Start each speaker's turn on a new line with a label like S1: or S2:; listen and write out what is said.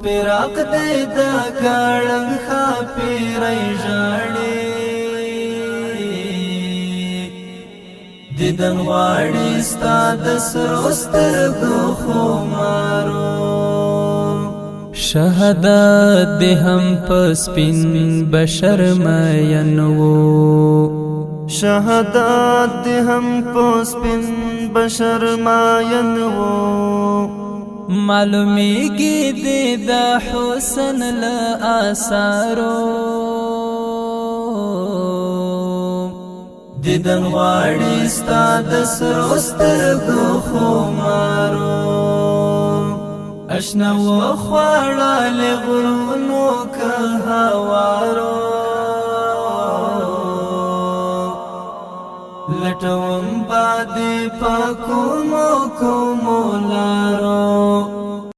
S1: پراق دې د ګړنګ خاپیرای ژاړي دیدن غواړي ستا د سرو سترګو خمارو
S2: شهادت دې هم په سپین بشر مین وو
S1: شهادت دې هم په سپین بشر مین وو
S2: معلومیږي دې د حسن له آثارو
S1: دیدن غواړي ستا د سرو سترګو خمارو اشنا و خواړه غرونو که هوارو لټوم بادې په کومو کومو لارو